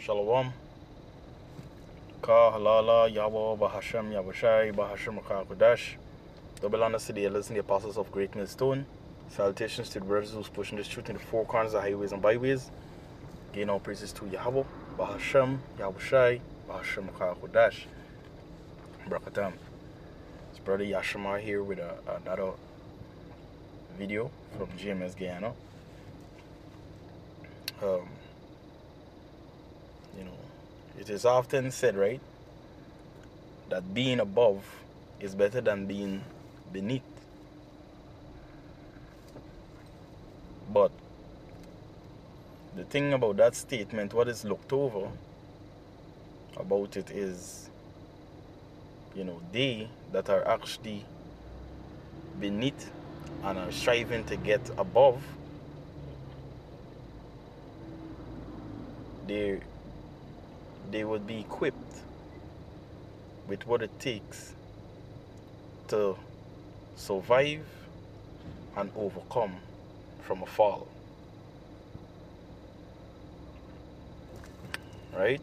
Shalom. Ka halala Yahweh Bahashem Yahushai Bahashem Kodash. Double honors to the elders and the apostles of Great Millstone. Salutations to the brothers who's pushing this truth in the four corners of highways and byways. Gain all praises to Yahweh Bahashem Yahushai Bahashem Kodash. Brakatam. It's brother Yashima here with another video from GMS Guyana. It is often said, right, that being above is better than being beneath. But the thing about that statement, what is looked over about it is, they that are actually beneath and are striving to get above, they would be equipped with what it takes to survive and overcome from a fall. Right?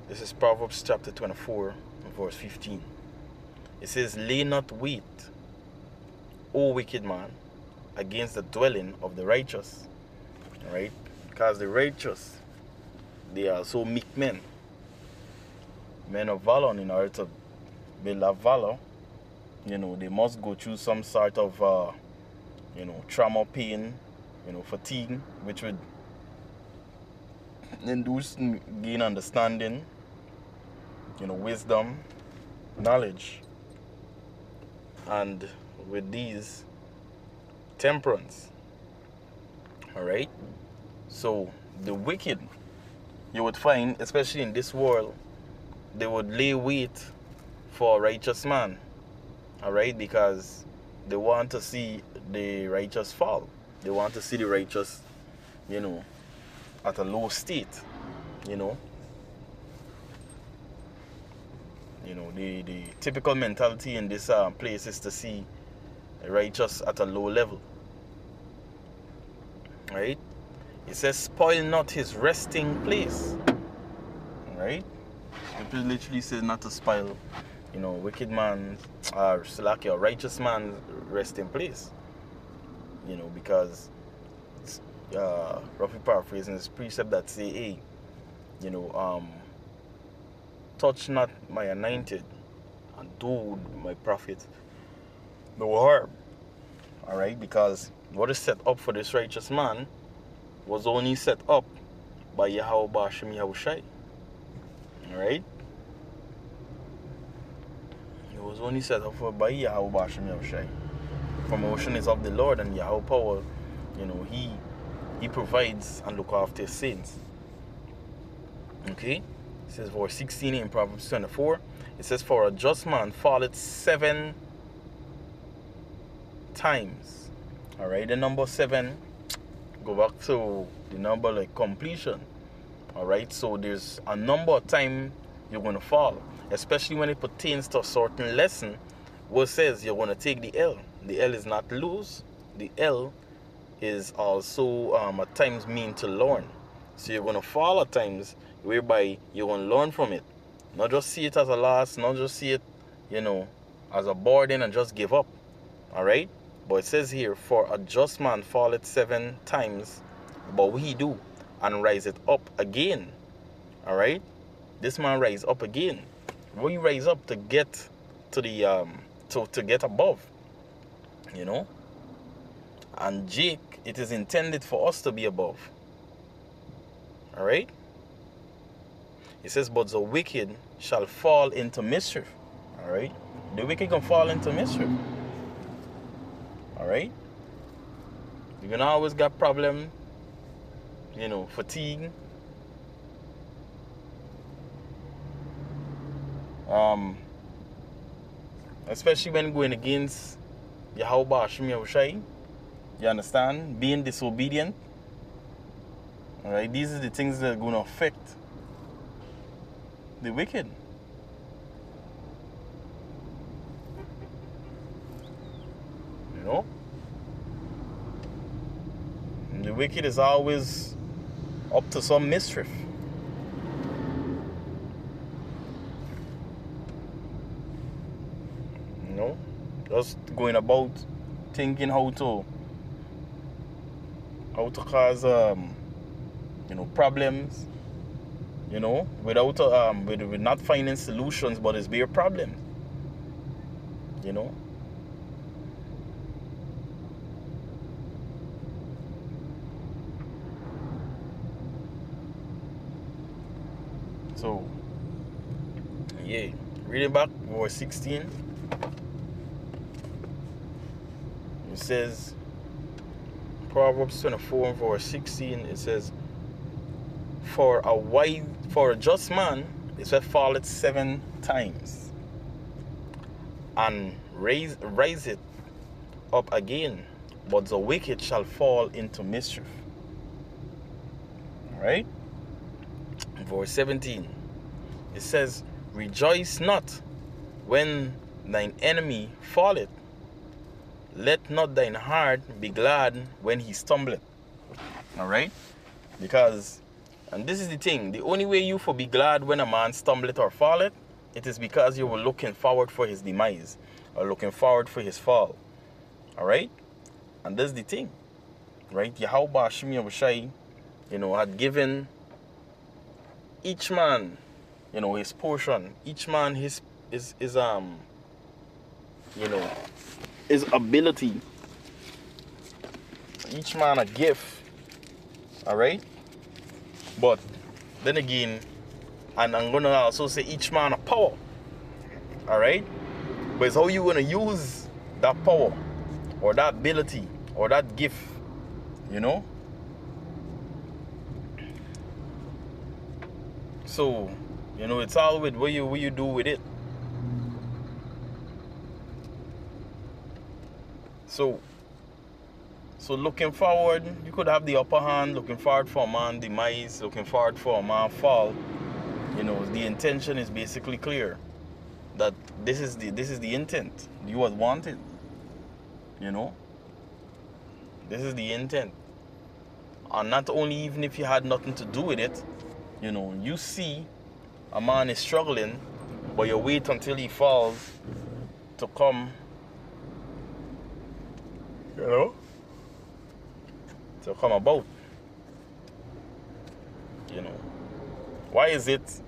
This is Proverbs chapter 24, verse 15. It says, "Lay not wait, O wicked man, against the dwelling of the righteous." Right? Because the righteous, they are so meek men of valor. In order to build that valor, they must go through some sort of trauma, pain, fatigue, which would induce gain understanding, wisdom, knowledge, and with these, temperance. All right. So the wicked, you would find, especially in this world, they would lay wait for a righteous man, all right, because they want to see the righteous fall. They want to see the righteous, at a low state, the typical mentality in this place is to see the righteous at a low level, right? It says, "Spoil not his resting place." Right? It literally says not to spoil, wicked man or a righteous man's resting place. Because roughly paraphrasing this precept that say, hey, touch not my anointed and do my prophet no harm. Alright? Because what is set up for this righteous man was only set up by Yahweh Bahashem Yahushai. Alright? It was only set up by Yahweh Bahashem Yahushai. Promotion is of the Lord, and Yahweh power, He provides and look after His saints. Okay? It says verse 16 in Proverbs 24. It says, "For a just man falleth 7 times." Alright, the number 7, go back to the number like completion. Alright, so there's a number of times you're going to fall, especially when it pertains to a certain lesson where it says you're going to take the L. The L is not lose. The L is also at times mean to learn. So you're going to fall at times whereby you're going to learn from it. Not just see it as a loss, not just see it, as a burden and just give up. Alright? But it says here, "For a just man falleth 7 times, but what he do, and rise it up again." Alright? This man rise up again. We rise up to get to the to get above. And Jake, it is intended for us to be above. Alright? It says, "But the wicked shall fall into mischief." Alright? The wicked can fall into mischief. Alright? You're gonna always got problem, fatigue. Especially when going against Yahweh Bahashem Yahushai. You understand? Being disobedient. Alright? These are the things that are gonna affect the wicked. The wicked is always up to some mischief. You know, just going about thinking how to cause problems, without with not finding solutions, but it's bare problems. So yeah, reading back verse 16, it says, Proverbs 24 and verse 16, it says, for a just man, it said, falleth 7 times and rise it up again, but the wicked shall fall into mischief. Right? Verse 17, it says, rejoice not when thine enemy falleth, let not thine heart be glad when he stumbleth. Alright? Because, and this is the thing, the only way you for be glad when a man stumbleth or falleth, it is because you were looking forward for his demise, or looking forward for his fall. Alright? And this is the thing. Right? Yahweh Hashem Yahushai, had given each man, his portion, each man his ability, each man a gift. Alright? But then again, and I'm gonna also say each man a power. Alright? But it's how you gonna use that power or that ability or that gift, So, it's all with what you do with it. So looking forward, you could have the upper hand, looking forward for a man demise, looking forward for a man fall. The intention is basically clear. That this is the intent. You was wanted. This is the intent. And not only even if you had nothing to do with it, you see a man is struggling, but you wait until he falls to come, to come about. Why is it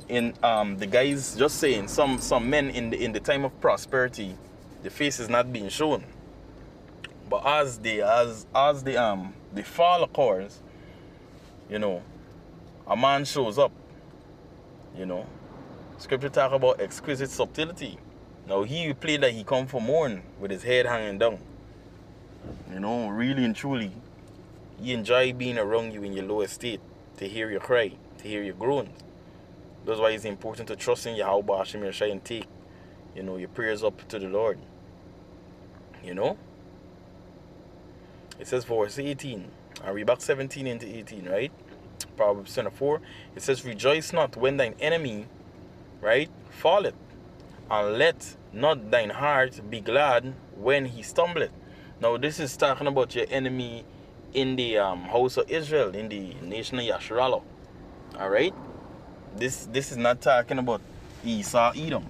in the guys just saying some men in the time of prosperity, the face is not being shown, but as the fall occurs, a man shows up. Scripture talk about exquisite subtlety. Now he played that he come for mourn with his head hanging down. Really and truly, he enjoy being around you in your low estate, to hear you cry, to hear you groan. That's why it's important to trust in Yahweh Hashem Yahushai and take, your prayers up to the Lord. It says verse 18. I read back 17 into 18, right? Proverbs 24. It says, rejoice not when thine enemy, right, falleth, and let not thine heart be glad when he stumbleth. Now this is talking about your enemy in the house of Israel, in the nation of Yasharallah. Alright? This is not talking about Esau, Edom.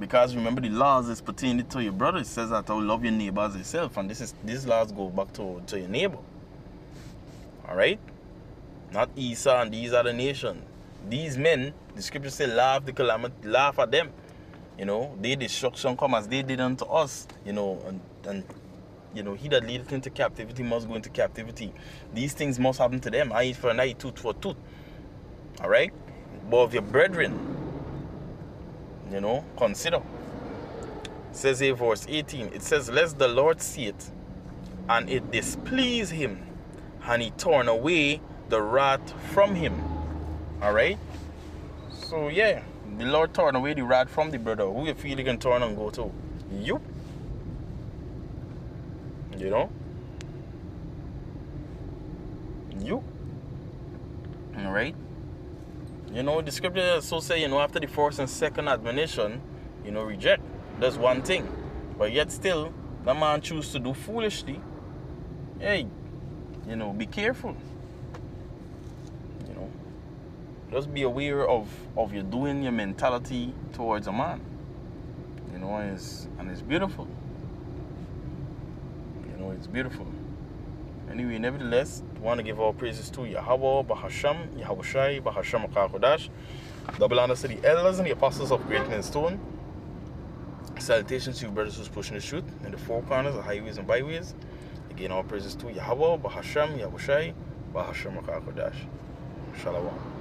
Because remember the laws is pertaining to your brother. It says that thou love your neighbor as yourself, and these laws go back to your neighbor. Alright? Not Esau and these other nations. These men, the scripture says, laugh the calamity, laugh at them. Their destruction come as they did unto us. And he that leadeth into captivity must go into captivity. These things must happen to them. Eye for an eye, tooth for tooth. Alright? But of your brethren, consider. It says here, verse 18, it says, lest the Lord see it, and it displease him, and he turn away the wrath from him. Alright? So yeah, the Lord turn away the wrath from the brother. Who you feel you can turn and go to? You. You. Alright? The scripture so say, after the first and second admonition, reject. That's one thing. But yet still, the man choose to do foolishly. Hey, you know, be careful. You know, just be aware of your doing, your mentality towards a man. You know, and it's beautiful. You know, it's beautiful. Anyway, nevertheless, I want to give all praises to Yahweh, Bahasham, Yahushai, Bahasham Akakodash. Double honors to the elders and the apostles of Great Men Stone. Salutations to you brothers who's pushing the truth in the four corners of highways and byways. Again, all praises to Yahweh, Bahasham, Yahushai, Bahasham Akakodash. Shalom.